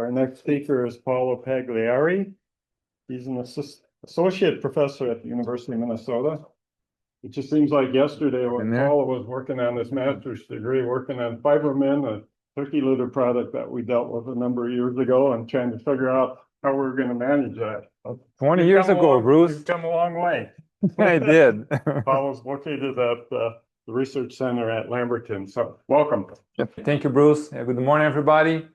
Our next speaker is Paulo Pagliari. He's an associate professor at the University of Minnesota. It just seems like yesterday when Paulo was working on his master's degree, working on Fibromin, a turkey litter product that we dealt with a number of years ago, and trying to figure out how we were going to manage that. 20 years ago, Bruce. You've come a long way. I did. Paulo's located at the Research Center at Lamberton. So welcome. Thank you, Bruce. Good morning, everybody.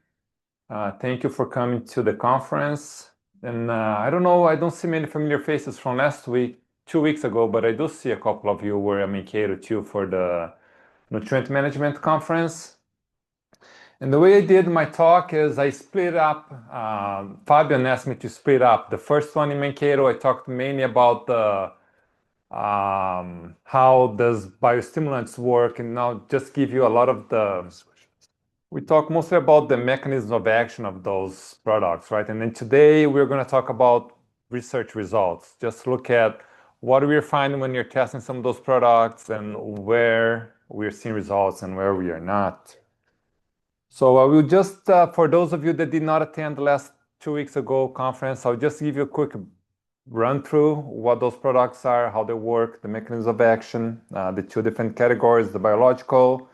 Thank you for coming to the conference. And I don't know, I don't see many familiar faces from last week, 2 weeks ago, but I do see a couple of you were Mankato too for the Nutrient Management Conference. And the way I did my talk is I split up, Fabian asked me to split up. The first one in Mankato, I talked mainly about the how does biostimulants work, and now just give you a lot of we talk mostly about the mechanism of action of those products, right? And then today we're going to talk about research results. Just look at what we're finding when you're testing some of those products and where we're seeing results and where we are not. So I will just, for those of you that did not attend the last 2 weeks ago conference, I'll just give you a quick run through what those products are, how they work, the mechanisms of action, the two different categories, the biological,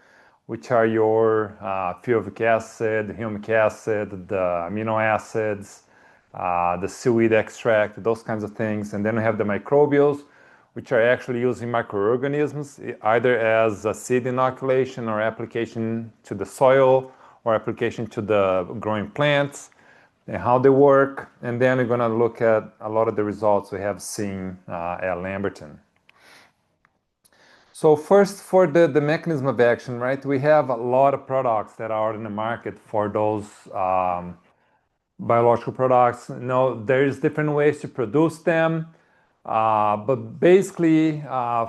which are your fulvic acid, humic acid, the amino acids, the seaweed extract, those kinds of things. And then we have the microbials, which are actually using microorganisms, either as a seed inoculation or application to the soil or application to the growing plants, and how they work. And then we're going to look at a lot of the results we have seen at Lamberton. So first, for the mechanism of action, right? We have a lot of products that are in the market for those biological products. Now, there's different ways to produce them, but basically,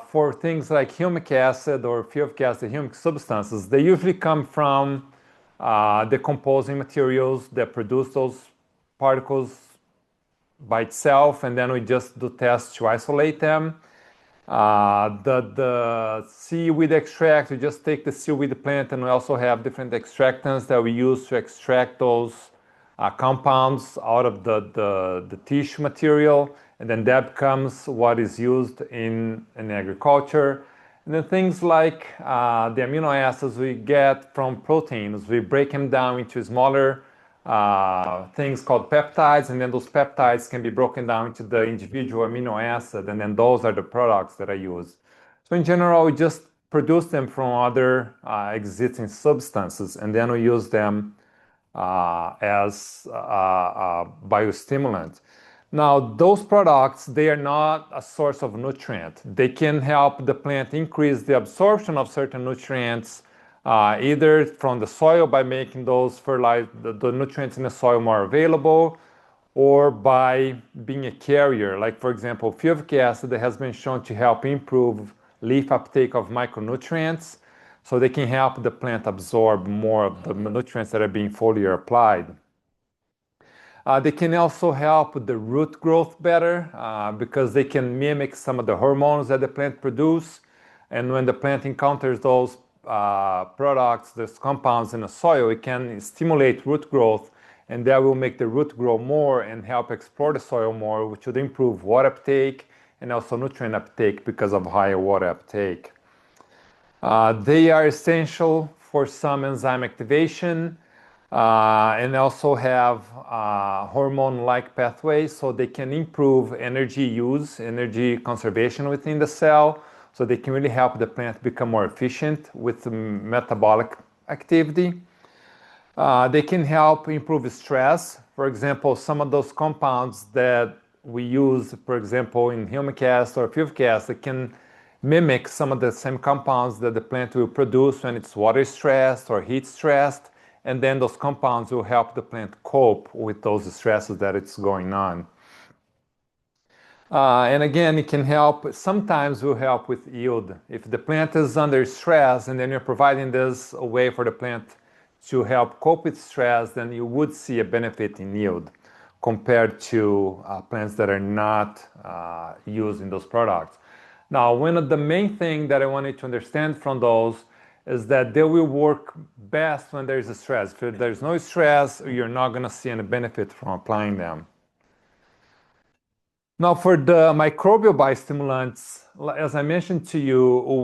for things like humic acid or fulvic acid, humic substances, they usually come from decomposing materials that produce those particles by itself, and then we just do tests to isolate them. The seaweed extract, we just take the seaweed plant, and we also have different extractants that we use to extract those compounds out of the tissue material, and then that becomes what is used in agriculture. And then things like the amino acids we get from proteins, we break them down into smaller things called peptides, and then those peptides can be broken down into the individual amino acid, and then those are the products that I use. So in general, we just produce them from other existing substances, and then we use them as a biostimulant. Now, those products, they are not a source of nutrient. They can help the plant increase the absorption of certain nutrients, either from the soil by making those the nutrients in the soil more available, or by being a carrier. Like, for example, fulvic acid has been shown to help improve leaf uptake of micronutrients, so they can help the plant absorb more of the nutrients that are being foliar applied. They can also help with the root growth better because they can mimic some of the hormones that the plant produce. And when the plant encounters those products, those compounds in the soil, it can stimulate root growth, and that will make the root grow more and help explore the soil more, which would improve water uptake and also nutrient uptake because of higher water uptake. They are essential for some enzyme activation, and also have hormone-like pathways, so they can improve energy use, energy conservation within the cell, so they can really help the plant become more efficient with metabolic activity. They can help improve stress. For example, some of those compounds that we use, for example, in humic acid or fulvic acid, can mimic some of the same compounds that the plant will produce when it's water stressed or heat stressed. And then those compounds will help the plant cope with those stresses that it's going on. And again, it can help, sometimes will help with yield. If the plant is under stress and then you're providing this a way for the plant to help cope with stress, then you would see a benefit in yield compared to plants that are not using those products. Now, one of the main things that I wanted to understand from those is that they will work best when there's a stress. If there's no stress, you're not going to see any benefit from applying them. Now, for the microbial biostimulants, as I mentioned to you,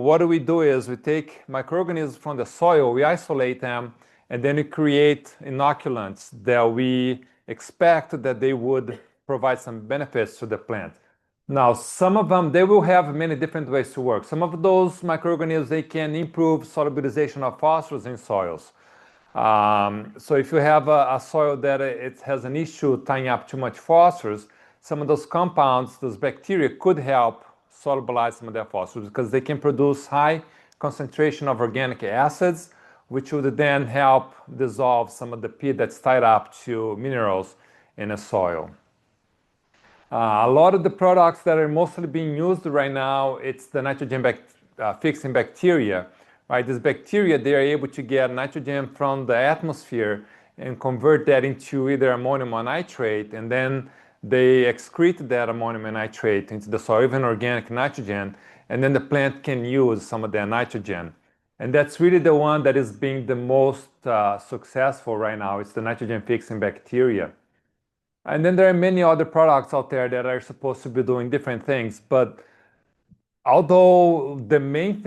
what we do is we take microorganisms from the soil, we isolate them, and then we create inoculants that we expect that they would provide some benefits to the plant. Now, some of them, they will have many different ways to work. Some of those microorganisms, they can improve solubilization of phosphorus in soils. So if you have a soil that it has an issue tying up too much phosphorus, some of those compounds, those bacteria, could help solubilize some of that phosphorus because they can produce high concentration of organic acids, which would then help dissolve some of the peat that's tied up to minerals in a soil. A lot of the products that are mostly being used right now, it's the nitrogen fixing bacteria, right? These bacteria, they are able to get nitrogen from the atmosphere and convert that into either ammonium or nitrate, and then they excrete that ammonium and nitrate into the soil, even organic nitrogen, and then the plant can use some of that nitrogen. And that's really the one that is being the most successful right now. It's the nitrogen fixing bacteria. And then there are many other products out there that are supposed to be doing different things. But although the main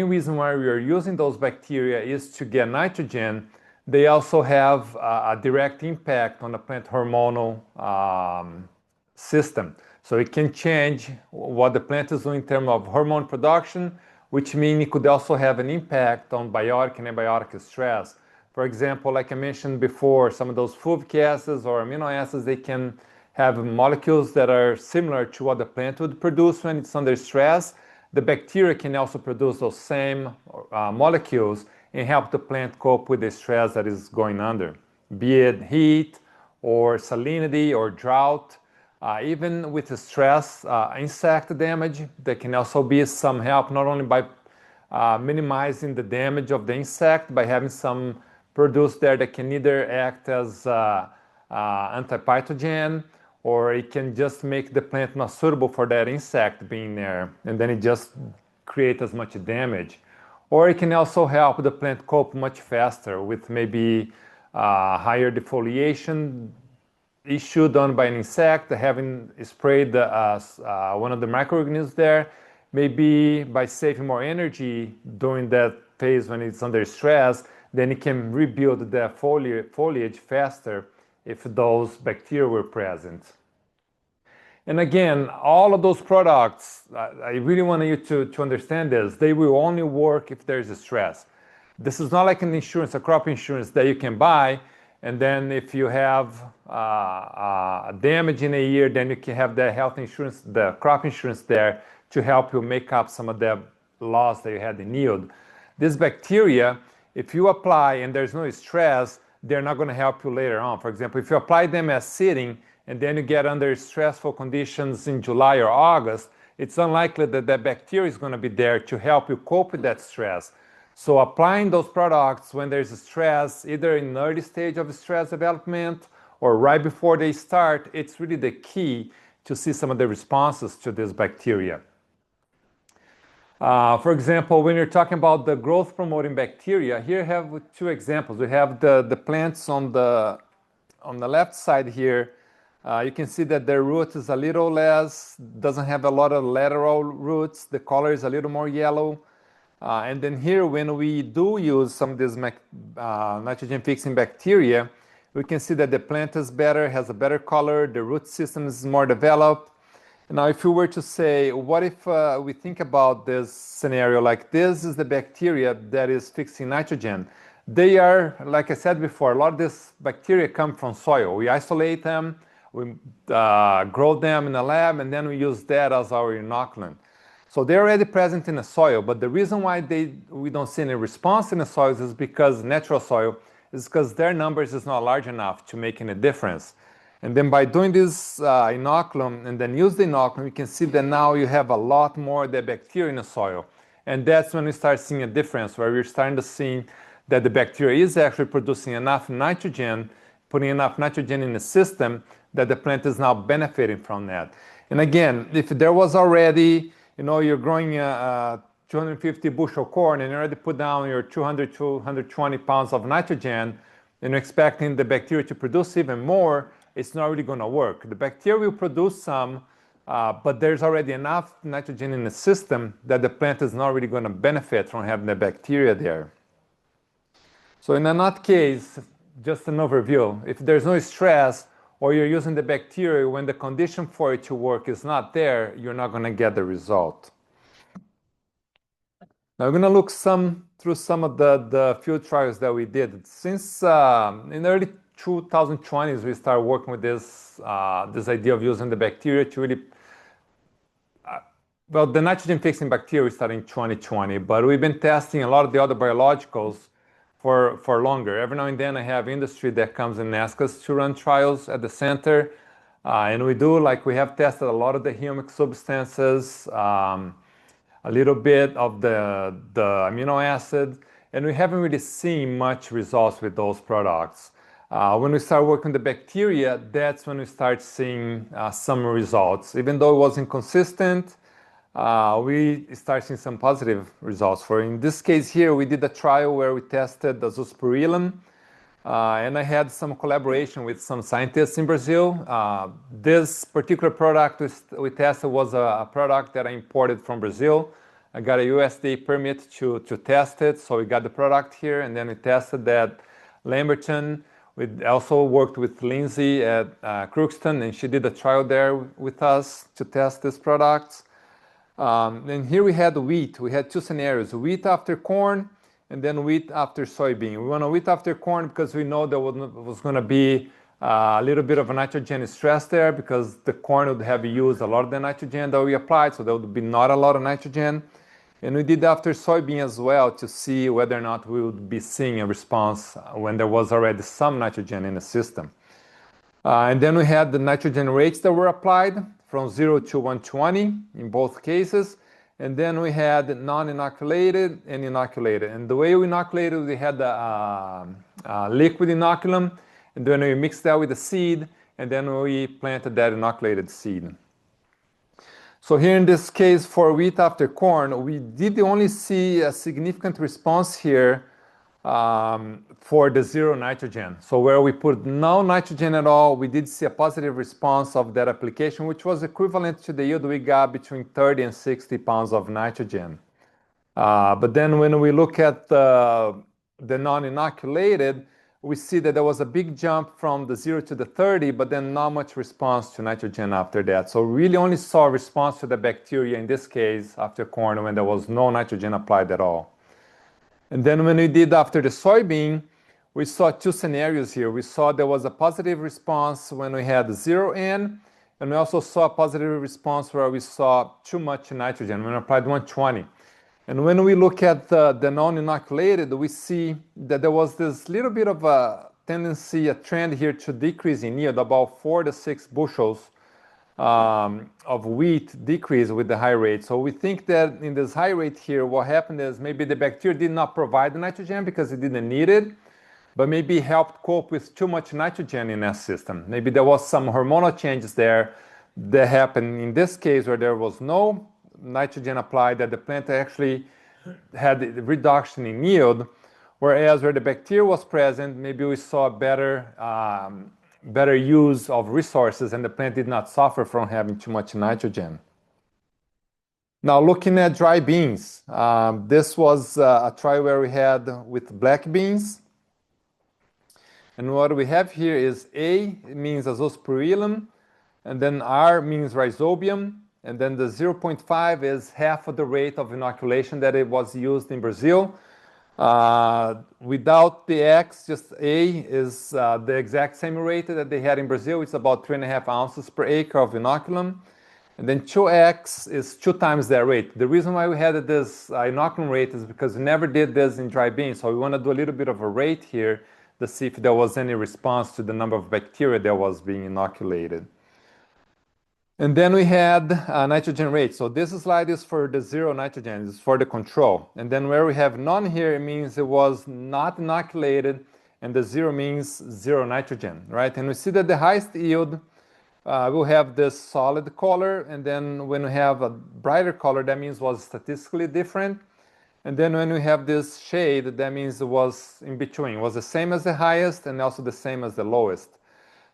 reason why we are using those bacteria is to get nitrogen, they also have a direct impact on the plant hormonal system. So it can change what the plant is doing in terms of hormone production, which means it could also have an impact on biotic and abiotic stress. For example, like I mentioned before, some of those fulvic acids or amino acids, they can have molecules that are similar to what the plant would produce when it's under stress. The bacteria can also produce those same molecules and help the plant cope with the stress that is going under, be it heat or salinity or drought. Even with the stress, insect damage, there can also be some help, not only by minimizing the damage of the insect, by having some produced there that can either act as antipathogen, or it can just make the plant not suitable for that insect being there, and then it just creates as much damage. Or it can also help the plant cope much faster with maybe higher defoliation issue done by an insect, having sprayed one of the microorganisms there, maybe by saving more energy during that phase when it's under stress, then it can rebuild the foliage faster if those bacteria were present. And again, all of those products, I really want you to understand this, they will only work if there's a stress. This is not like an insurance, a crop insurance that you can buy, and then if you have damage in a year, then you can have the health insurance, the crop insurance there to help you make up some of the loss that you had in yield. This bacteria, if you apply and there's no stress, they're not going to help you later on. For example, if you apply them as seeding and then you get under stressful conditions in July or August, it's unlikely that that bacteria is going to be there to help you cope with that stress. So applying those products when there's a stress, either in an early stage of stress development or right before they start, it's really the key to see some of the responses to this bacteria. For example, when you're talking about the growth promoting bacteria, here I have two examples. We have the plants on the left side here. You can see that their root is a little less, doesn't have a lot of lateral roots. The color is a little more yellow. And then here, when we do use some of these nitrogen fixing bacteria, we can see that the plant is better, has a better color, the root system is more developed. Now, if you were to say, what if we think about this scenario like this is the bacteria that is fixing nitrogen? They are, like I said before, a lot of this bacteria come from soil. We isolate them, we grow them in a lab, and then we use that as our inoculant. So they're already present in the soil, but the reason why we don't see any response in the soils is because natural soil is because their numbers is not large enough to make any difference. And then by doing this inoculum and then use the inoculum, you can see that now you have a lot more of the bacteria in the soil. And that's when we start seeing a difference, where we're starting to see that the bacteria is actually producing enough nitrogen, putting enough nitrogen in the system, that the plant is now benefiting from that. And again, if there was already, you're growing 250 bushel corn and you already put down your 200, 220 pounds of nitrogen, and you're expecting the bacteria to produce even more, it's not really going to work. The bacteria will produce some, but there's already enough nitrogen in the system that the plant is not really going to benefit from having the bacteria there. So in that case, just an overview, if there's no stress or you're using the bacteria when the condition for it to work is not there, you're not going to get the result. Now we're going to look through some of the field trials that we did. Since in the early 2020s, we started working with this idea of using the bacteria to really, well, the nitrogen fixing bacteria started in 2020, but we've been testing a lot of the other biologicals for longer. Every now and then I have industry that comes and asks us to run trials at the center. And we do, like we have tested a lot of the humic substances, a little bit of the amino acid, and we haven't really seen much results with those products. When we start working the bacteria, that's when we start seeing some results. Even though it wasn't consistent, we start seeing some positive results. For in this case here, we did a trial where we tested the azospirillum, and I had some collaboration with some scientists in Brazil. This particular product we tested was a product that I imported from Brazil. I got a USDA permit to test it, so we got the product here, and then we tested that Lamberton. We also worked with Lindsay at Crookston, and she did a trial there with us to test this product. And here we had wheat. We had two scenarios, wheat after corn and then wheat after soybean. We want a wheat after corn because we know there was going to be a little bit of a nitrogen stress there because the corn would have used a lot of the nitrogen that we applied, so there would be not a lot of nitrogen. And we did after soybean as well to see whether or not we would be seeing a response when there was already some nitrogen in the system. And then we had the nitrogen rates that were applied from 0 to 120 in both cases. And then we had non-inoculated and inoculated. And the way we inoculated, we had the liquid inoculum, and then we mixed that with the seed, and then we planted that inoculated seed. So here in this case for wheat after corn, we did only see a significant response here for the zero nitrogen. So where we put no nitrogen at all, we did see a positive response of that application, which was equivalent to the yield we got between 30 and 60 pounds of nitrogen. But then when we look at the non-inoculated, we see that there was a big jump from the 0 to the 30, but then not much response to nitrogen after that. So we really only saw a response to the bacteria in this case after corn when there was no nitrogen applied at all. And then when we did after the soybean, we saw two scenarios here. We saw there was a positive response when we had 0 N, and we also saw a positive response where we saw too much nitrogen when we applied 120. And when we look at the non-inoculated, we see that there was this little bit of a tendency, a trend here to decrease in yield, about 4 to 6 bushels of wheat decrease with the high rate. So we think that in this high rate here, what happened is maybe the bacteria did not provide the nitrogen because it didn't need it, but maybe helped cope with too much nitrogen in that system. Maybe there was some hormonal changes there that happened in this case where there was no nitrogen applied, that the plant actually had a reduction in yield, whereas where the bacteria was present, maybe we saw better use of resources and the plant did not suffer from having too much nitrogen. Now looking at dry beans, this was a trial where we had with black beans. And what we have here is A means azospirillum, and then R means rhizobium, and then the 0.5 is half of the rate of inoculation that it was used in Brazil. Without the X, just A is the exact same rate that they had in Brazil. It's about 3.5 ounces per acre of inoculum. And then 2X is 2 times that rate. The reason why we had this inoculum rate is because we never did this in dry beans. So we want to do a little bit of a rate here to see if there was any response to the number of bacteria that was being inoculated. And then we had nitrogen rate. So this slide is for the 0 nitrogen, it's for the control. And then where we have none here, it means it was not inoculated, and the 0 means 0 nitrogen, right? And we see that the highest yield we'll have this solid color, and then when we have a brighter color, that means it was statistically different. And then when we have this shade, that means it was in between. It was the same as the highest and also the same as the lowest.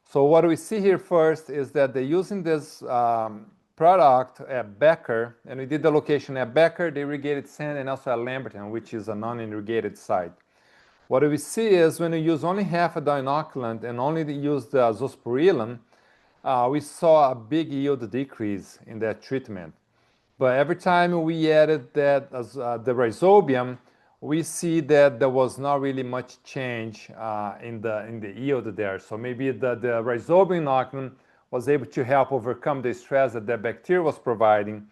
So what we see here first is that they're using this product at Becker, and we did the location at Becker, the irrigated sand, and also at Lamberton, which is a non-irrigated site. What we see is when we use only half of the inoculant and only use the azospirillum, we saw a big yield decrease in that treatment. But every time we added that the rhizobium, we see that there was not really much change in the yield there. So maybe the rhizobium inoculum was able to help overcome the stress that the bacteria was providing,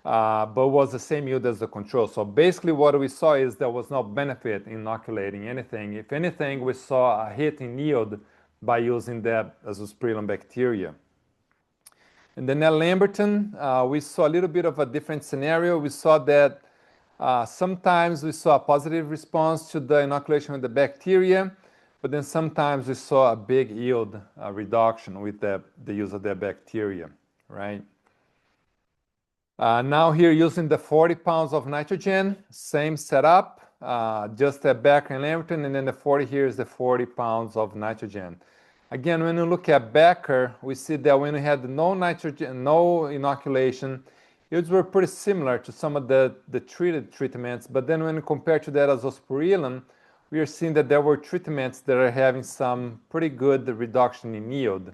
but was the same yield as the control. So basically what we saw is there was no benefit in inoculating anything. If anything, we saw a hit in yield by using that azospirillum bacteria. And then at Lamberton, we saw a little bit of a different scenario. We saw that sometimes we saw a positive response to the inoculation with the bacteria, but then sometimes we saw a big yield reduction with the use of the bacteria, right? Now here using the 40 pounds of nitrogen, same setup, just at Becker and Lamberton, and then the 40 here is the 40 pounds of nitrogen. Again, when you look at Becker, we see that when we had no nitrogen, no inoculation, yields were pretty similar to some of the treated treatments, but then when we compare to that azospirillum, we are seeing that there were treatments that are having some pretty good reduction in yield.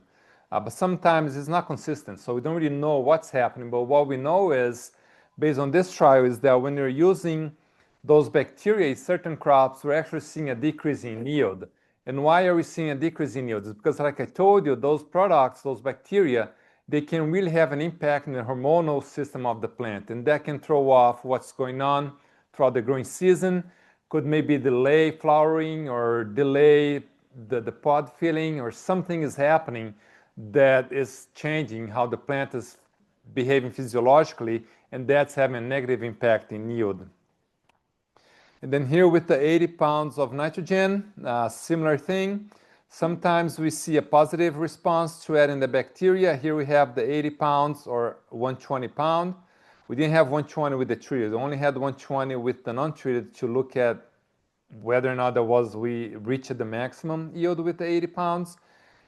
But sometimes it's not consistent, so we don't really know what's happening, but what we know is, based on this trial, is that when you're using those bacteria in certain crops, we're actually seeing a decrease in yield. And why are we seeing a decrease in yield? It's because, like I told you, those products, those bacteria, they can really have an impact in the hormonal system of the plant, and that can throw off what's going on throughout the growing season, could maybe delay flowering or delay the pod filling, or something is happening that is changing how the plant is behaving physiologically, and that's having a negative impact in yield. And then here with the 80 pounds of nitrogen, similar thing. Sometimes we see a positive response to adding the bacteria. Here we have the 80 pounds or 120 pound. We didn't have 120 with the treated. We only had 120 with the non-treated to look at whether or not we reached the maximum yield with the 80 pounds.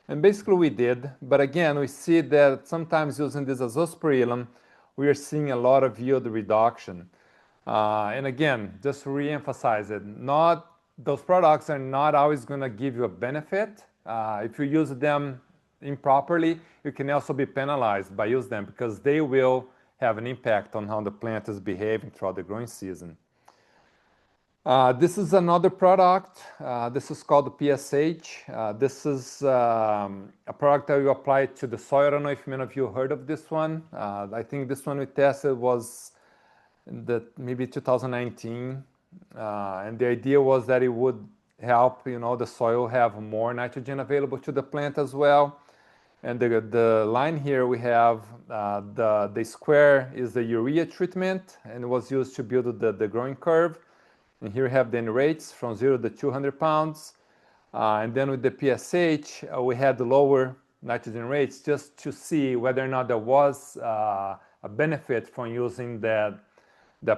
And basically we did, but again, we see that sometimes using this azospirillum, we are seeing a lot of yield reduction. And again, just to re-emphasize it, those products are not always going to give you a benefit. If you use them improperly, you can also be penalized by using them because they will have an impact on how the plant is behaving throughout the growing season. This is another product. This is called the PSH. This is a product that we applied to the soil. I don't know if many of you heard of this one. I think this one we tested was in maybe 2019. And the idea was that it would help, the soil have more nitrogen available to the plant as well. And the line here we have, the square is the urea treatment, and it was used to build the growing curve. And here we have the rates from 0 to 200 pounds. And then with the PSH, we had the lower nitrogen rates just to see whether or not there was a benefit from using that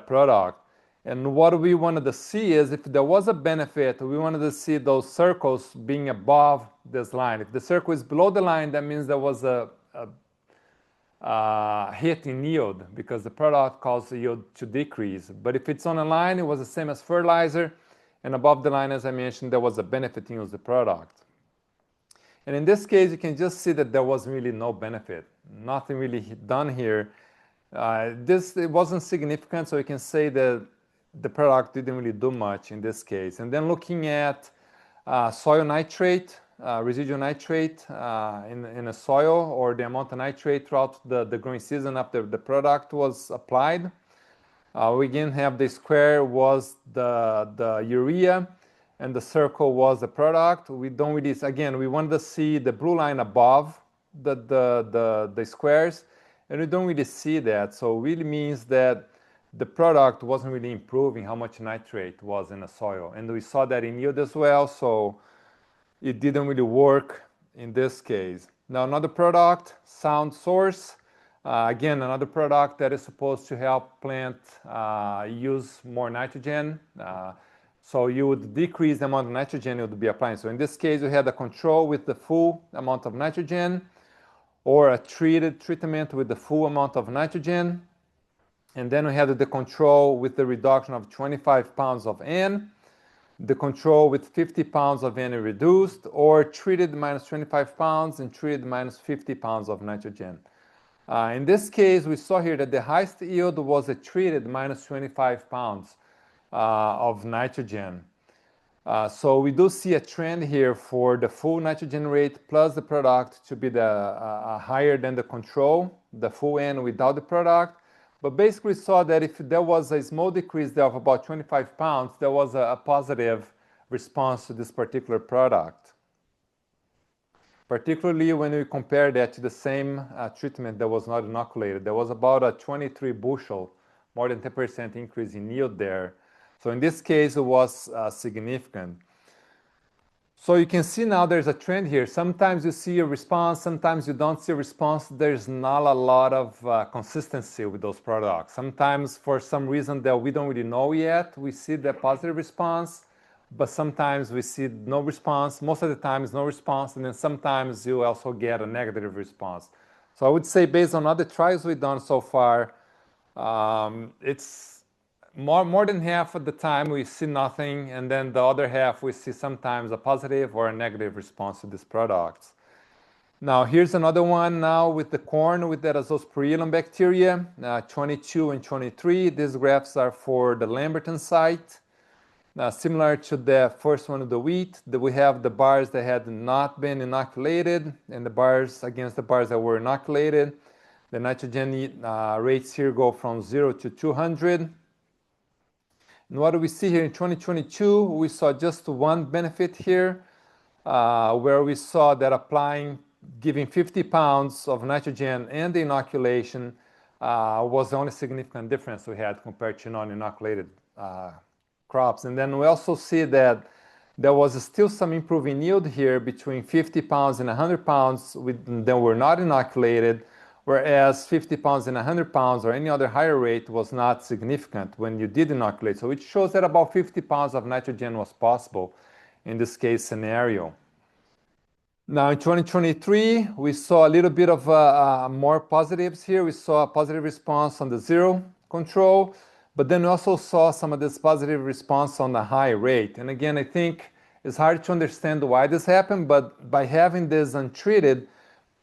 product. And what we wanted to see is if there was a benefit, we wanted to see those circles being above this line. If the circle is below the line, that means there was a hit in yield because the product caused the yield to decrease. But if it's on a line, it was the same as fertilizer, and above the line, as I mentioned, there was a benefit in using the product. And in this case, you can just see that there was really no benefit, nothing really done here. It wasn't significant, so you can say that the product didn't really do much in this case. And then looking at soil nitrate, residual nitrate in a soil, or the amount of nitrate throughout the growing season after the product was applied. We again have the square was the urea, and the circle was the product. We don't really, again, we wanted to see the blue line above the squares, and we don't really see that. So it really means that the product wasn't really improving how much nitrate was in the soil. And we saw that in yield as well, so it didn't really work in this case. Now another product, Sound Source. Again, another product that is supposed to help plant use more nitrogen. So you would decrease the amount of nitrogen you would be applying. So in this case, we had a control with the full amount of nitrogen, or a treatment with the full amount of nitrogen. And then we had the control with the reduction of 25 pounds of N, the control with 50 pounds of N reduced, or treated minus 25 pounds and treated minus 50 pounds of nitrogen. In this case, we saw here that the highest yield was a treated minus 25 pounds of nitrogen. So we do see a trend here for the full nitrogen rate plus the product to be higher than the control, the full N without the product. But basically saw that if there was a small decrease there of about 25 pounds, there was a positive response to this particular product. Particularly when we compare that to the same treatment that was not inoculated. There was about a 23 bushel, more than 10% increase in yield there. So in this case, it was significant. So you can see now there's a trend here. Sometimes you see a response, sometimes you don't see a response. There's not a lot of consistency with those products. Sometimes for some reason that we don't really know yet, we see the positive response, but sometimes we see no response. Most of the time it's no response, and then sometimes you also get a negative response. So I would say based on other trials we've done so far, it's more than half of the time we see nothing, and then the other half we see sometimes a positive or a negative response to these products. Now here's another one now with the corn with that azospirillum bacteria, 22 and 23. These graphs are for the Lamberton site. Similar to the first one of the wheat, that we have the bars that had not been inoculated and the bars against the bars that were inoculated. The nitrogen rates here go from 0 to 200. And what do we see here in 2022? We saw just one benefit here, where we saw that giving 50 pounds of nitrogen and the inoculation was the only significant difference we had compared to non-inoculated crops. And then we also see that there was still some improving yield here between 50 pounds and 100 pounds that were not inoculated, whereas 50 pounds and 100 pounds or any other higher rate was not significant when you did inoculate. So it shows that about 50 pounds of nitrogen was possible in this case scenario. Now in 2023, we saw a little bit of more positives here. We saw a positive response on the zero control, but then we also saw some of this positive response on the high rate. And again, I think it's hard to understand why this happened, but by having this untreated,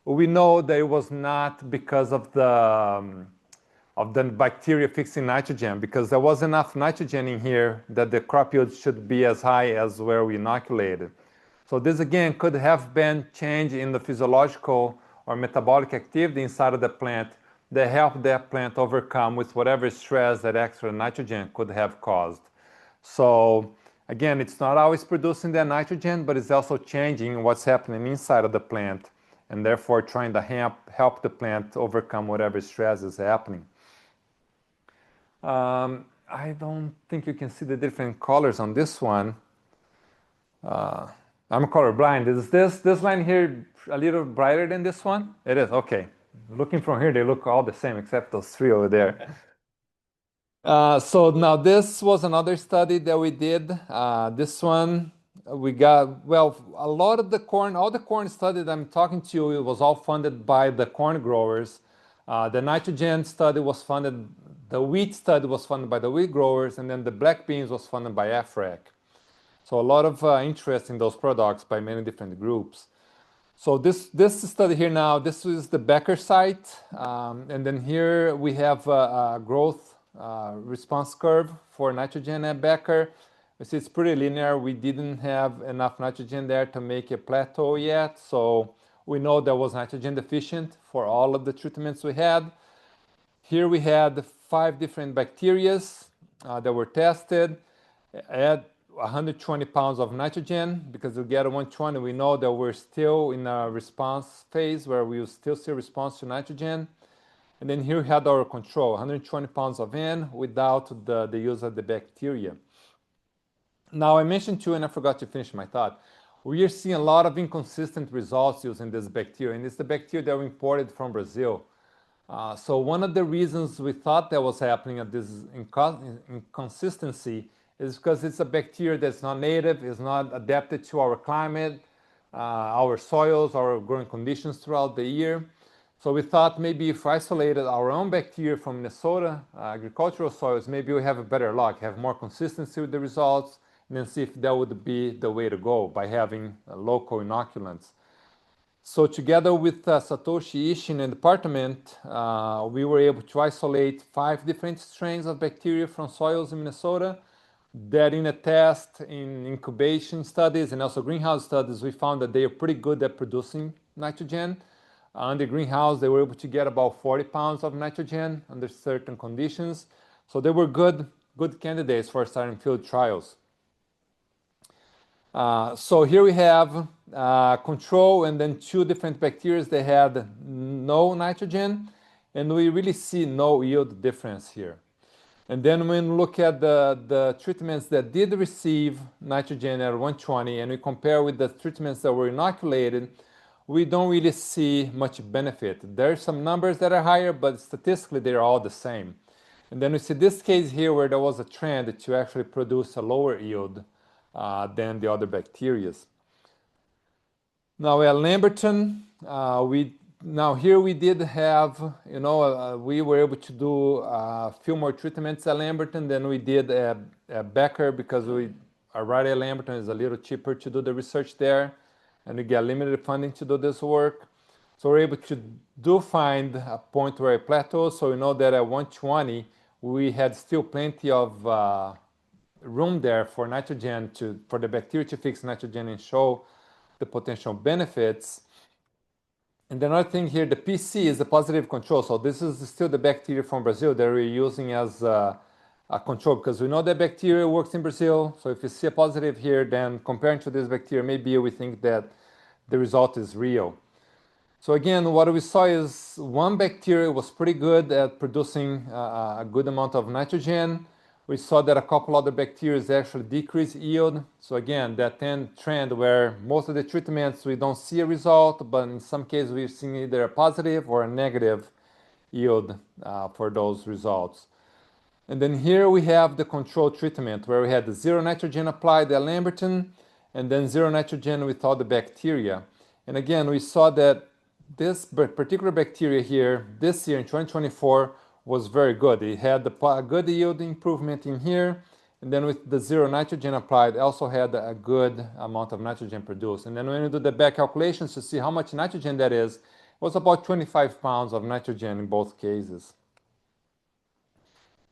we know that it was not because of the bacteria fixing nitrogen, because there was enough nitrogen in here that the crop yield should be as high as where we inoculated. So this again could have been change in the physiological or metabolic activity inside of the plant that helped that plant overcome with whatever stress that extra nitrogen could have caused. So again, it's not always producing that nitrogen, but it's also changing what's happening inside of the plant, and therefore trying to help the plant overcome whatever stress is happening. I don't think you can see the different colors on this one. I'm colorblind. Is this line here a little brighter than this one? It is, okay. Looking from here, they look all the same except those three over there. So now this was another study that we did. This one, we got, well, a lot of the corn, all the corn study that I'm talking to you, it was all funded by the corn growers. The nitrogen study was funded, the wheat study was funded by the wheat growers, and then the black beans was funded by AFREC. So a lot of interest in those products by many different groups. So this study here now, this is the Becker site, and then here we have a growth response curve for nitrogen at Becker. You see it's pretty linear. We didn't have enough nitrogen there to make a plateau yet, so we know there was nitrogen deficient for all of the treatments we had. Here we had 5 different bacteria that were tested at 120 pounds of nitrogen. Because we get 120, we know that we're still in a response phase where we will still see response to nitrogen. And then here we had our control, 120 pounds of N without the use of the bacteria. Now I mentioned too, and I forgot to finish my thought. we are seeing a lot of inconsistent results using this bacteria, and it's the bacteria that we imported from Brazil. So one of the reasons we thought that was happening at this inconsistency is because it's a bacteria that's not native, is not adapted to our climate, our soils, our growing conditions throughout the year. So we thought maybe if we isolated our own bacteria from Minnesota agricultural soils, maybe we have a better luck, have more consistency with the results, and then see if that would be the way to go by having local inoculants. So together with Satoshi Ishii and the department, we were able to isolate 5 different strains of bacteria from soils in Minnesota that in a test, in incubation studies and also greenhouse studies, we found that they are pretty good at producing nitrogen. On the greenhouse, they were able to get about 40 pounds of nitrogen under certain conditions. So they were good candidates for starting field trials. So here we have control and then 2 different bacteria that had no nitrogen, and we really see no yield difference here. And then when we look at the treatments that did receive nitrogen at 120 and we compare with the treatments that were inoculated, we don't really see much benefit. There are some numbers that are higher, but statistically they're all the same. And then we see this case here where there was a trend to actually produce a lower yield than the other bacteria. Now at Lamberton, here we did have, we were able to do a few more treatments at Lamberton than we did at Becker because right at Lamberton is a little cheaper to do the research there, and we get limited funding to do this work. So we're able to find a point where it plateaus. So we know that at 120, we had still plenty of room there for nitrogen for the bacteria to fix nitrogen and show the potential benefits. And another thing here, the PC is the positive control. So this is still the bacteria from Brazil that we're using as a control because we know that bacteria works in Brazil. So if you see a positive here, then comparing to this bacteria, maybe we think that the result is real. So again, what we saw is one bacteria was pretty good at producing a good amount of nitrogen. We saw that a couple other bacteria actually decreased yield. So again, that trend where most of the treatments we don't see a result, but in some cases we've seen either a positive or a negative yield for those results. And then here we have the control treatment where we had the 0 nitrogen applied at Lamberton and then 0 nitrogen with all the bacteria. And again, we saw that this particular bacteria here, this year in 2024, was very good. It had a good yield improvement in here, and then with the 0 nitrogen applied, it also had a good amount of nitrogen produced. And then when you do the back calculations to see how much nitrogen that is, it was about 25 pounds of nitrogen in both cases.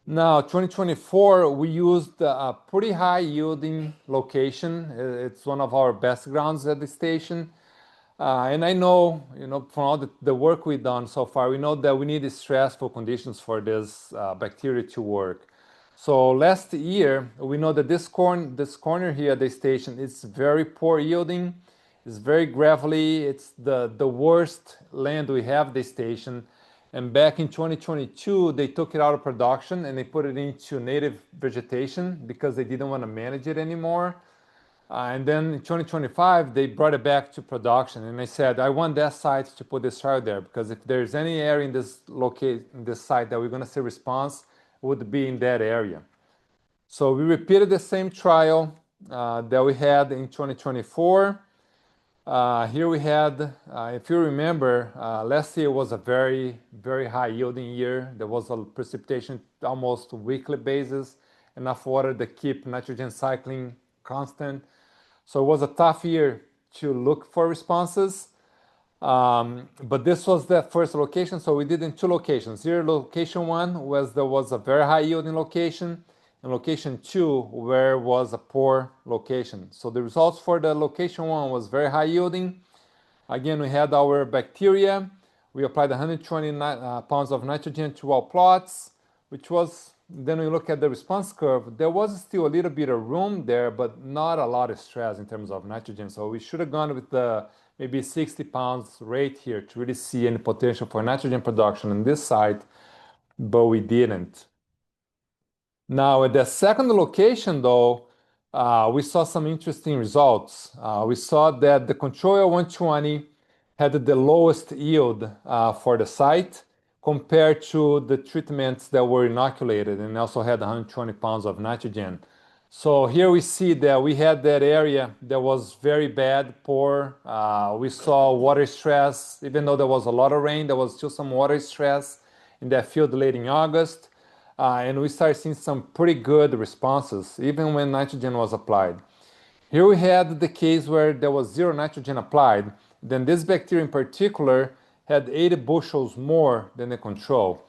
Now, 2024, we used a pretty high yielding location. It's one of our best grounds at the station. And I know, from all the work we've done so far, we know that we need stressful conditions for this bacteria to work. So last year, we know that this corner here at the station is very poor yielding. It's very gravelly. It's the worst land we have at the station. And back in 2022, they took it out of production and they put it into native vegetation because they didn't want to manage it anymore. And then in 2025, they brought it back to production. And I said, I want that site to put this trial there because if there's any area in this site that we're going to see response, it would be in that area. So we repeated the same trial that we had in 2024. Here we had, if you remember, last year was a very, very high yielding year. There was a precipitation almost weekly basis, enough water to keep nitrogen cycling constant. So it was a tough year to look for responses. But this was the first location. So we did in 2 locations. Here, location 1 there was a very high yielding location, and location 2 where was a poor location. So the results for the location 1 was very high yielding. Again, we had our bacteria. We applied 120 pounds of nitrogen to all plots, which was, then we look at the response curve, there was still a little bit of room there, but not a lot of stress in terms of nitrogen. So we should have gone with the maybe 60 pounds rate here to really see any potential for nitrogen production on this site, but we didn't. Now at the second location though, we saw some interesting results. We saw that the control 120 had the lowest yield for the site compared to the treatments that were inoculated and also had 120 pounds of nitrogen. So here we see that we had that area that was very bad, poor. We saw water stress, even though there was a lot of rain, there was still some water stress in that field late in August. And we started seeing some pretty good responses, even when nitrogen was applied. Here we had the case where there was zero nitrogen applied. Then this bacteria in particular had 80 bushels more than the control.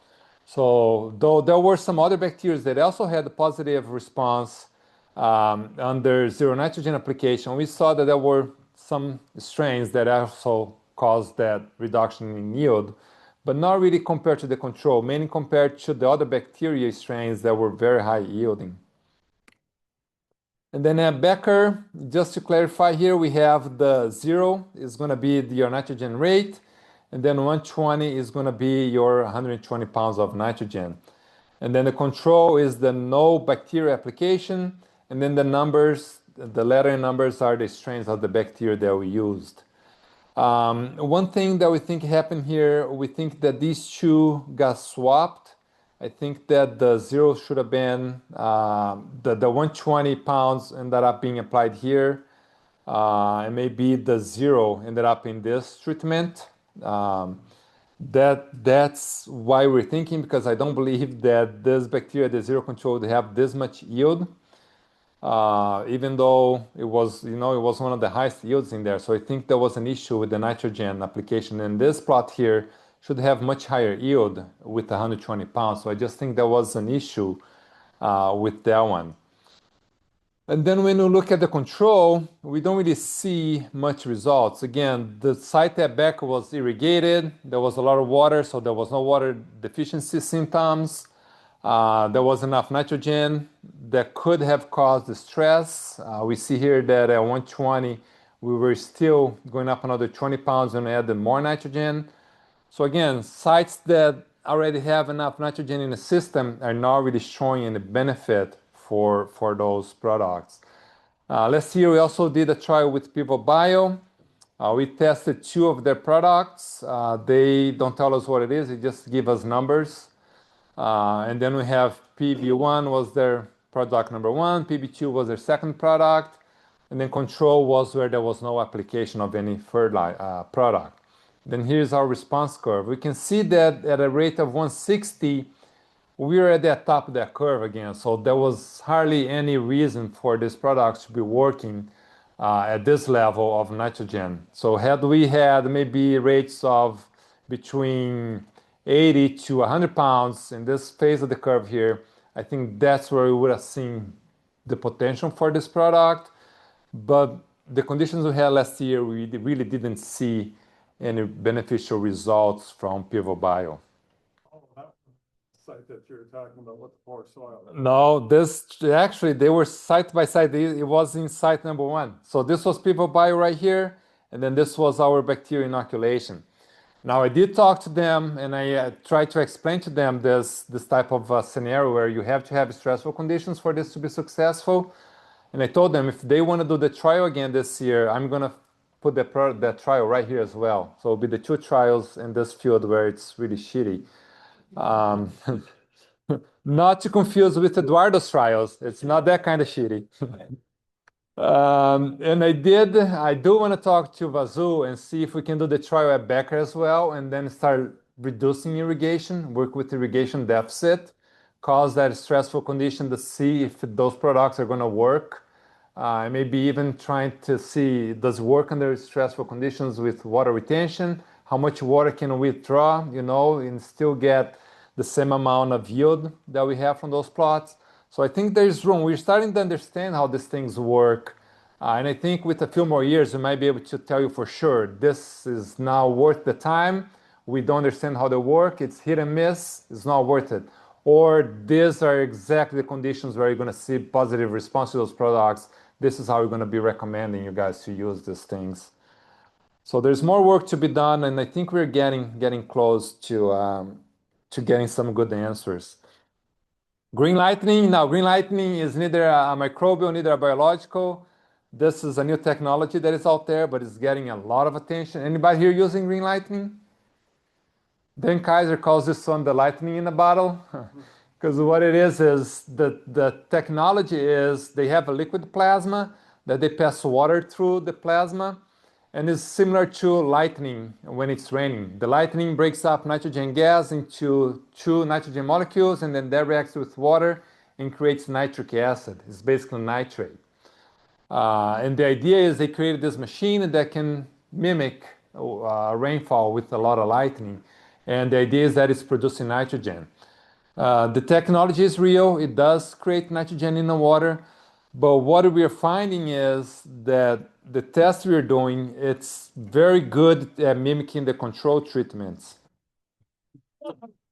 So though there were some other bacteria that also had a positive response under zero nitrogen application, we saw that there were some strains that also caused that reduction in yield, but not really compared to the control, mainly compared to the other bacteria strains that were very high yielding. And then at Becker, just to clarify here, we have the 0 is going to be your nitrogen rate, and then 120 is going to be your 120 pounds of nitrogen. And then the control is the no bacteria application, and then the numbers, the letter numbers are the strains of the bacteria that we used. One thing that we think happened here, we think that these two got swapped. I think that the 0 should have been, the 120 pounds ended up being applied here, and maybe the 0 ended up in this treatment. That's why we're thinking, because I don't believe that this bacteria, the 0 control, they have this much yield. Even though it was, it was one of the highest yields in there. So I think there was an issue with the nitrogen application. And this plot here should have much higher yield with 120 pounds. So I just think there was an issue with that one. And then when you look at the control, we don't really see much results. Again, the site at Becker was irrigated. There was a lot of water, so there was no water deficiency symptoms. There was enough nitrogen that could have caused the stress. We see here that at 120, we were still going up another 20 pounds and added more nitrogen. So again, sites that already have enough nitrogen in the system are not really showing any benefit for those products. Last year, we also did a trial with Pivo Bio. We tested 2 of their products. They don't tell us what it is, they just give us numbers. And then we have PB1 was their product number 1, PB2 was their second product, and then control was where there was no application of any fertilizer product. Then here's our response curve. We can see that at a rate of 160, we are at the top of that curve again. So there was hardly any reason for this product to be working at this level of nitrogen. So had we had maybe rates of between 80 to 100 pounds in this phase of the curve here, I think that's where we would have seen the potential for this product. But the conditions we had last year, we really didn't see any beneficial results from Pivo Bio. Oh, that site that you were talking about with the poor soil. No, this actually, they were site by site. It was in site number 1. So this was Pivo Bio right here, and then this was our bacteria inoculation. Now, I did talk to them, and I tried to explain to them this type of scenario where you have to have stressful conditions for this to be successful. And I told them if they want to do the trial again this year, I'm going to put that trial right here as well. So it'll be the 2 trials in this field where it's really shitty. Not to confuse with Eduardo's trials. It's not that kind of shitty. And I do want to talk to Vazu and see if we can do the trial at Becker as well, and then start reducing irrigation, work with irrigation deficit, cause that stressful condition to see if those products are going to work. Maybe even trying to see, does it work under stressful conditions with water retention? How much water can we withdraw, and still get the same amount of yield that we have from those plots? So I think there's room. We're starting to understand how these things work. And I think with a few more years, we might be able to tell you for sure, this is now worth the time. We don't understand how they work. It's hit and miss. It's not worth it. Or these are exactly the conditions where you're going to see positive response to those products. This is how we're going to be recommending you guys to use these things. So there's more work to be done, and I think we're getting close to getting some good answers. Green lightning. Now, green lightning is neither a microbial, neither a biological. This is a new technology that is out there, but it's getting a lot of attention. Anybody here using green lightning? Dan Kaiser calls this one the lightning in a bottle. Because what it is the technology is they have a liquid plasma that they pass water through the plasma, and it's similar to lightning when it's raining. The lightning breaks up nitrogen gas into two nitrogen molecules, and then that reacts with water and creates nitric acid. It's basically nitrate. And the idea is they created this machine that can mimic rainfall with a lot of lightning. And the idea is that it's producing nitrogen. The technology is real. It does create nitrogen in the water. But what we are finding is that the tests we are doing, it's very good at mimicking the control treatments.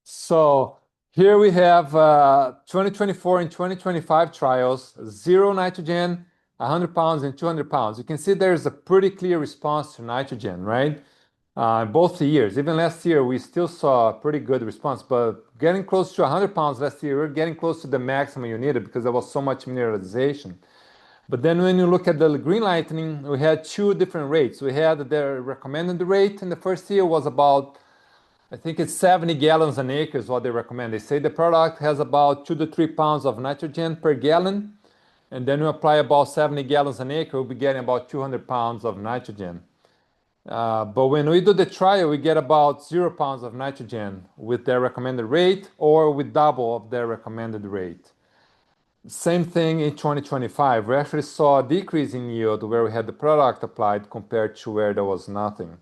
So here we have 2024 and 2025 trials, 0 nitrogen, 100 pounds and 200 pounds. You can see there's a pretty clear response to nitrogen, right? Both years. Even last year, we still saw a pretty good response, but getting close to 100 pounds last year, we're getting close to the maximum you needed because there was so much mineralization. But then when you look at the green lightning, we had 2 different rates. We had the recommended rate in the first year was about, I think it's 70 gallons an acre is what they recommend. They say the product has about 2 to 3 pounds of nitrogen per gallon. And then we apply about 70 gallons an acre, we'll be getting about 200 pounds of nitrogen. But when we do the trial, we get about 0 pounds of nitrogen with their recommended rate or with double of their recommended rate. Same thing in 2025. We actually saw a decrease in yield where we had the product applied compared to where there was nothing.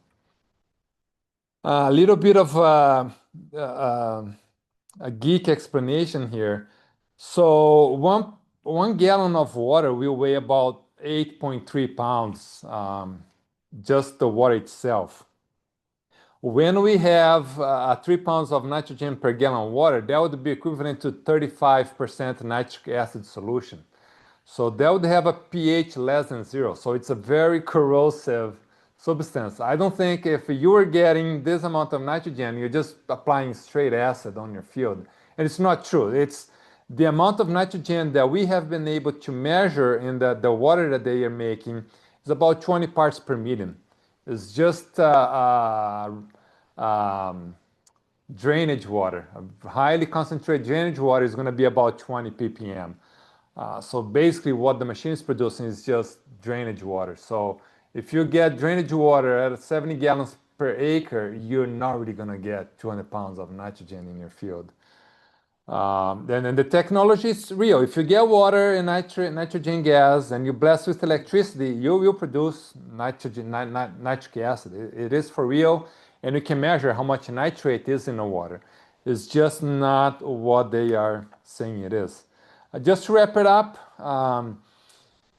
A little bit of a geek explanation here. So one gallon of water will weigh about 8.3 pounds, just the water itself. When we have 3 pounds of nitrogen per gallon of water, that would be equivalent to 35% nitric acid solution. So that would have a pH less than 0. So it's a very corrosive substance. I don't think if you were getting this amount of nitrogen, you're just applying straight acid on your field. And it's not true. It's the amount of nitrogen that we have been able to measure in the water that they are making is about 20 parts per million. It's just drainage water. A highly concentrated drainage water is going to be about 20 ppm. So basically what the machine is producing is just drainage water. So if you get drainage water at 70 gallons per acre, you're not really going to get 200 pounds of nitrogen in your field. And the technology is real. If you get water and nitrogen gas and you blast with electricity, you will produce nitric acid. It is for real, and you can measure how much nitrate is in the water. It's just not what they are saying it is. Just to wrap it up,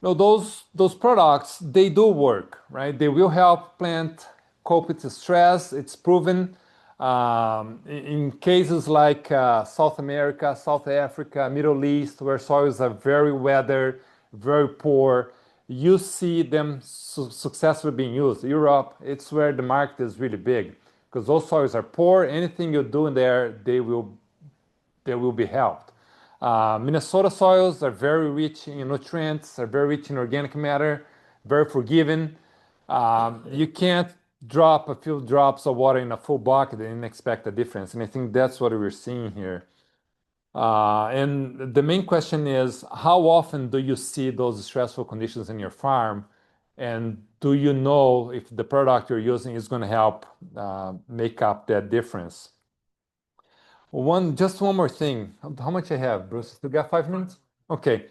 those products, they do work, right? They will help plant cope with the stress. It's proven. In cases like South America, South Africa, Middle East, where soils are very weathered, very poor, you see them successfully being used. Europe, it's where the market is really big because those soils are poor. Anything you do in there, they will be helped. Minnesota soils are very rich in nutrients, are very rich in organic matter, very forgiving. You can't drop a few drops of water in a full bucket and expect a difference. And I think that's what we're seeing here. And the main question is, how often do you see those stressful conditions in your farm? And do you know if the product you're using is going to help make up that difference? Just one more thing. How much I have, Bruce? You got 5 minutes? Okay.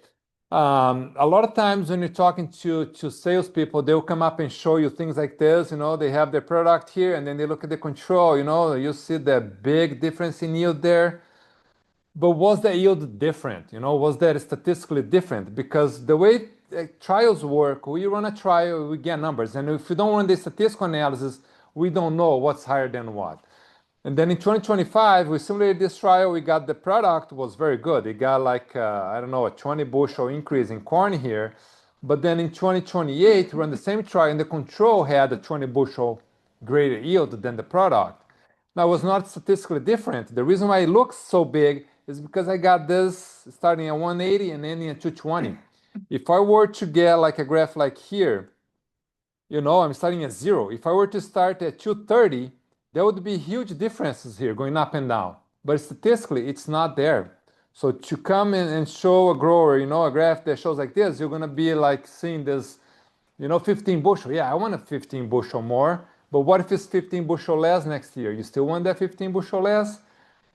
A lot of times when you're talking to salespeople, they'll come up and show you things like this. They have their product here, and then they look at the control. You see the big difference in yield there. But was the yield different? Was that statistically different? Because the way trials work, we run a trial, we get numbers, and if we don't run the statistical analysis, we don't know what's higher than what. And then in 2025, we simulated this trial. We got the product was very good. It got like, I don't know, a 20 bushel increase in corn here. But then in 2028, we ran the same trial and the control had a 20 bushel greater yield than the product. Now, it was not statistically different. The reason why it looks so big is because I got this starting at 180 and ending at 220. If I were to get like a graph like here, I'm starting at 0. If I were to start at 230, there would be huge differences here going up and down. But statistically, it's not there. So to come in and show a grower, a graph that shows like this, you're going to be like seeing this, 15 bushel. Yeah, I want a 15 bushel more. But what if it's 15 bushel less next year? You still want that 15 bushel less?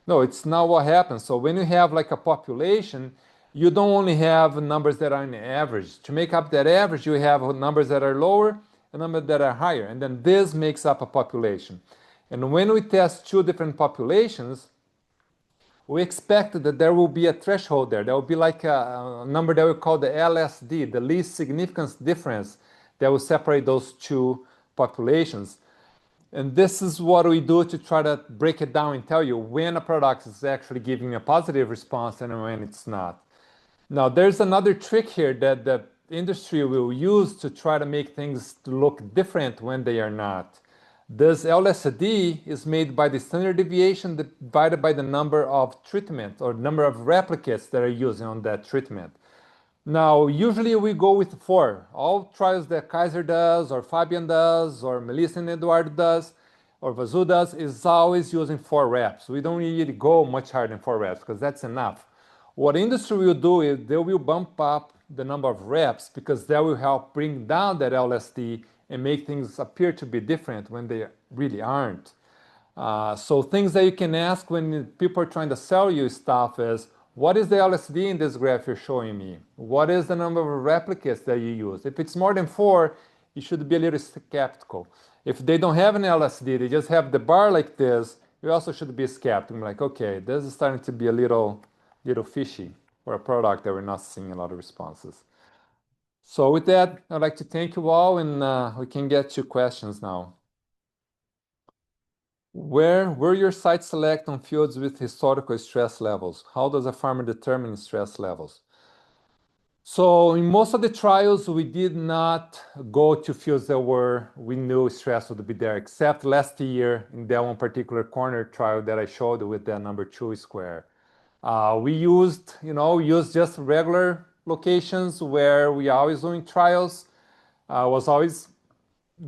No, it's not what happens. So when you have like a population, you don't only have numbers that are in average. To make up that average, you have numbers that are lower and numbers that are higher. And then this makes up a population. And when we test two different populations, we expect that there will be a threshold there. There will be like a number that we call the LSD, the least significance difference, that will separate those two populations. And this is what we do to try to break it down and tell you when a product is actually giving a positive response and when it's not. Now, there's another trick here that the industry will use to try to make things look different when they are not. This LSD is made by the standard deviation divided by the number of treatments or number of replicates that are used on that treatment. Now, usually we go with 4. All trials that Kaiser does, or Fabian does, or Melissa and Eduardo does, or Vazu does, is always using 4 reps. We don't really go much higher than 4 reps because that's enough. What industry will do is they will bump up the number of reps because that will help bring down that LSD and make things appear to be different when they really aren't. So things that you can ask when people are trying to sell you stuff is, what is the LSD in this graph you're showing me? What is the number of replicates that you use? If it's more than 4, you should be a little skeptical. If they don't have an LSD, they just have the bar like this, you also should be skeptical. Like, okay, this is starting to be a little fishy for a product that we're not seeing a lot of responses. So with that, I'd like to thank you all, and we can get to questions now. Where were your sites select on fields with historical stress levels? How does a farmer determine stress levels? So in most of the trials, we did not go to fields that we knew stress would be there, except last year in that one particular corner trial that I showed with that number 2 square. We used just regular locations where we are always doing trials. Was always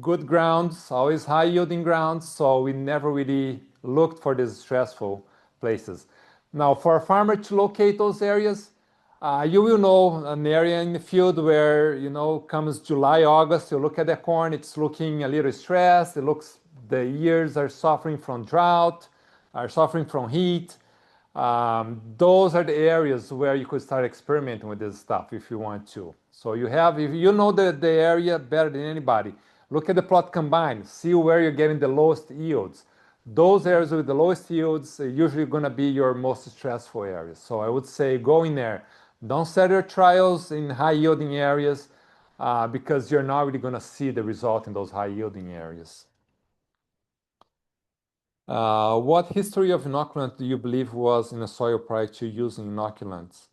good grounds, always high yielding grounds, so we never really looked for these stressful places. Now, for a farmer to locate those areas, you will know an area in the field where, comes July, August, you look at the corn, it's looking a little stressed, the ears are suffering from drought, are suffering from heat. Those are the areas where you could start experimenting with this stuff if you want to. So if you know the area better than anybody, look at the plot combined, see where you're getting the lowest yields. Those areas with the lowest yields are usually going to be your most stressful areas. So I would say go in there. Don't set your trials in high yielding areas because you're not really going to see the result in those high yielding areas. What history of inoculant do you believe was in the soil prior to using inoculants?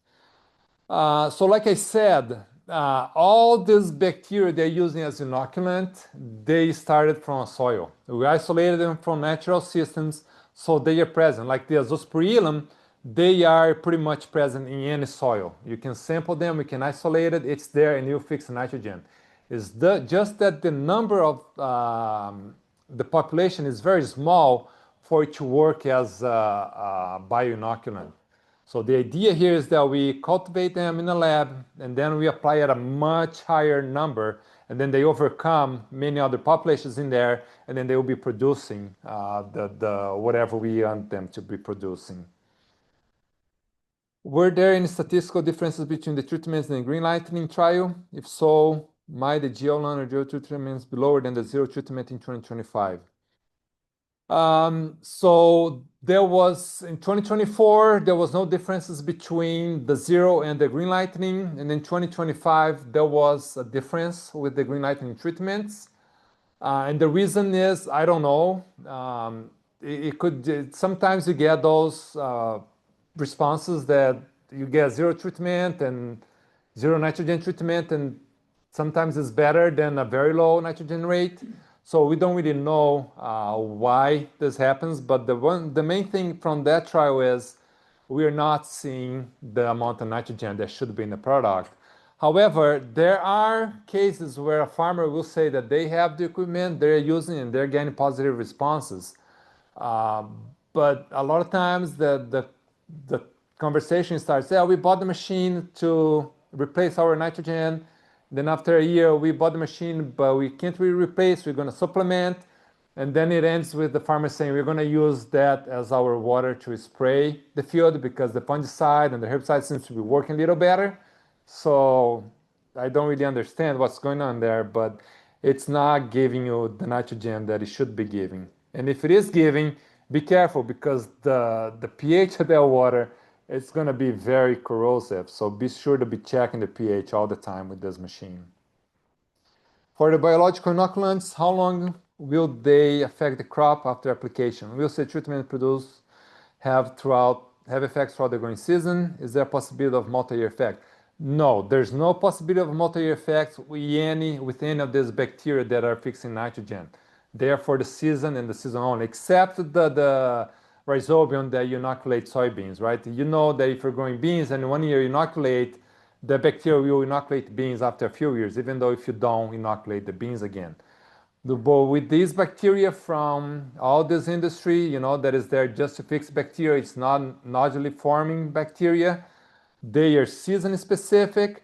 So like I said, all these bacteria they're using as inoculant, they started from a soil. We isolated them from natural systems, so they are present. Like the Azospirillum, they are pretty much present in any soil. You can sample them, we can isolate it, it's there, and you fix nitrogen. It's just that the number of the population is very small for it to work as a bioinoculant. So the idea here is that we cultivate them in a lab and then we apply at a much higher number, and then they overcome many other populations in there, and then they will be producing the whatever we want them to be producing. Were there any statistical differences between the treatments and the green lightning trial? If so, might the GL1 or GL2 treatments be lower than the 0 treatment in 2025? So there was, in 2024, there was no differences between the 0 and the green lightning. And in 2025, there was a difference with the green lightning treatments. And the reason is, I don't know. Sometimes you get those responses that you get 0 treatment and 0 nitrogen treatment, and sometimes it's better than a very low nitrogen rate. So we don't really know why this happens, but the main thing from that trial is we are not seeing the amount of nitrogen that should be in the product. However, there are cases where a farmer will say that they have the equipment, they're using, and they're getting positive responses. But a lot of times the conversation starts, yeah, we bought the machine to replace our nitrogen. Then after a year, we bought the machine, but we can't really replace, we're going to supplement. And then it ends with the farmer saying, we're going to use that as our water to spray the field because the fungicide and the herbicide seems to be working a little better. So I don't really understand what's going on there, but it's not giving you the nitrogen that it should be giving. And if it is giving, be careful because the pH of that water is going to be very corrosive. So be sure to be checking the pH all the time with this machine. For the biological inoculants, how long will they affect the crop after application? Will the treatment produced have effects throughout the growing season? Is there a possibility of multi-year effect? No, there's no possibility of multi-year effects with any of these bacteria that are fixing nitrogen. They are for the season and the season only, except the rhizobium that you inoculate soybeans, right? You know that if you're growing beans and 1 year you inoculate, the bacteria will inoculate beans after a few years, even though if you don't inoculate the beans again. But with these bacteria from all this industry, that is there just to fix bacteria, it's not nodularly forming bacteria. They are season specific,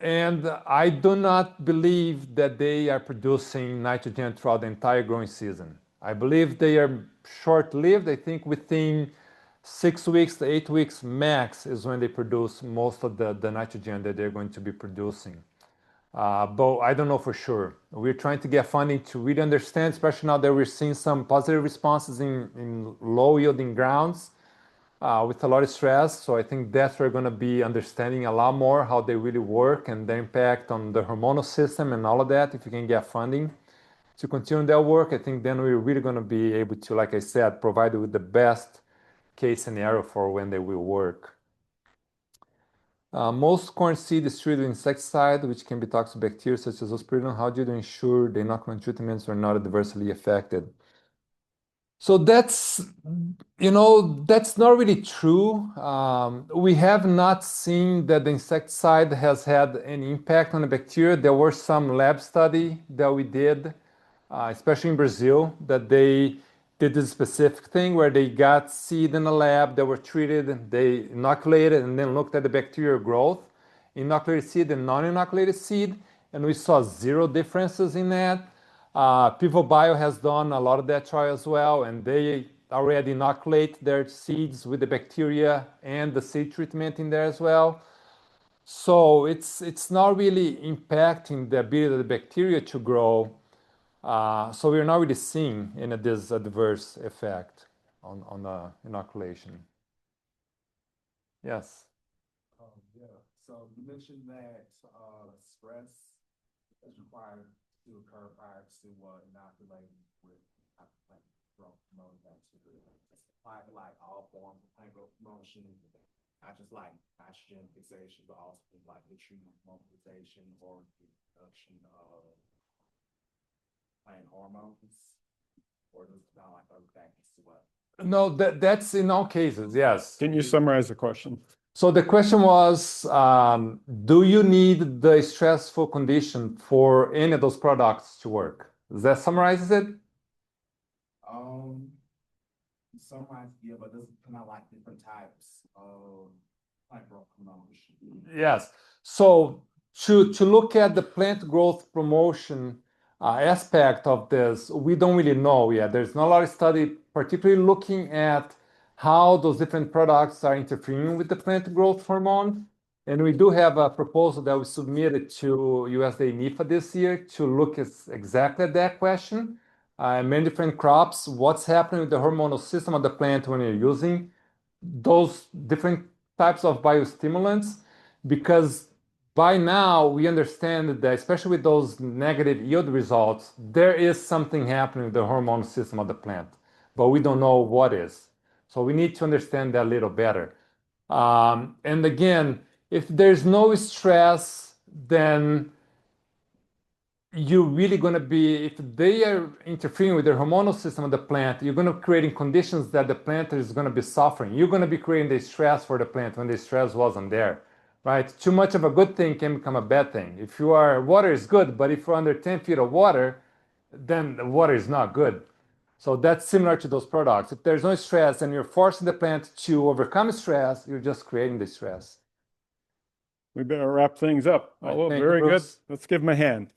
and I do not believe that they are producing nitrogen throughout the entire growing season. I believe they are short-lived. I think within 6 weeks to 8 weeks max is when they produce most of the nitrogen that they're going to be producing. But I don't know for sure. We're trying to get funding to really understand, especially now that we're seeing some positive responses in low yielding grounds with a lot of stress. So I think that's where we're going to be understanding a lot more how they really work and their impact on the hormonal system and all of that. If you can get funding to continue that work, I think then we're really going to be able to, like I said, provide you with the best case scenario for when they will work. Most corn seed is treated with insecticide, which can be toxic bacteria such as Ospirillum. How do you ensure the inoculant treatments are not adversely affected? So that's not really true. We have not seen that the insecticide has had any impact on the bacteria. There were some lab study that we did, especially in Brazil, that they did this specific thing where they got seed in the lab that were treated, they inoculated, and then looked at the bacterial growth, inoculated seed and non-inoculated seed, and we saw zero differences in that. Pivo Bio has done a lot of that trial as well, and they already inoculate their seeds with the bacteria and the seed treatment in there as well. So it's not really impacting the ability of the bacteria to grow. So we're not really seeing any of this adverse effect on the inoculation. Yes. Yeah. So you mentioned that stress is required to occur prior to inoculating with growth promoting bacteria. It's applied to like all forms of plant growth promotion, not just like nitrogen fixation, but also like nutrient mobilization or the production of plant hormones, or does it not like other factors as well? No, that's in all cases, yes. Can you summarize the question? So the question was, do you need the stressful condition for any of those products to work? Does that summarize it? Summarize, yeah, but this is kind of like different types of plant growth promotion. Yes. So to look at the plant growth promotion aspect of this, we don't really know yet. There's not a lot of study, particularly looking at how those different products are interfering with the plant growth hormone. And we do have a proposal that we submitted to USDA NIFA this year to look at exactly at that question. Many different crops, what's happening with the hormonal system of the plant when you're using those different types of biostimulants, because by now we understand that, especially with those negative yield results, there is something happening with the hormonal system of the plant, but we don't know what is. So we need to understand that a little better. And again, if there's no stress, then you're really going to be, if they are interfering with the hormonal system of the plant, you're going to creating conditions that the plant is going to be suffering. You're going to be creating the stress for the plant when the stress wasn't there, right? Too much of a good thing can become a bad thing. If you are, water is good, but if you're under 10 feet of water, then the water is not good. So that's similar to those products. If there's no stress and you're forcing the plant to overcome stress, you're just creating the stress. We better wrap things up. All right, Paulo, thank you, very good. Bruce. Let's give him a hand.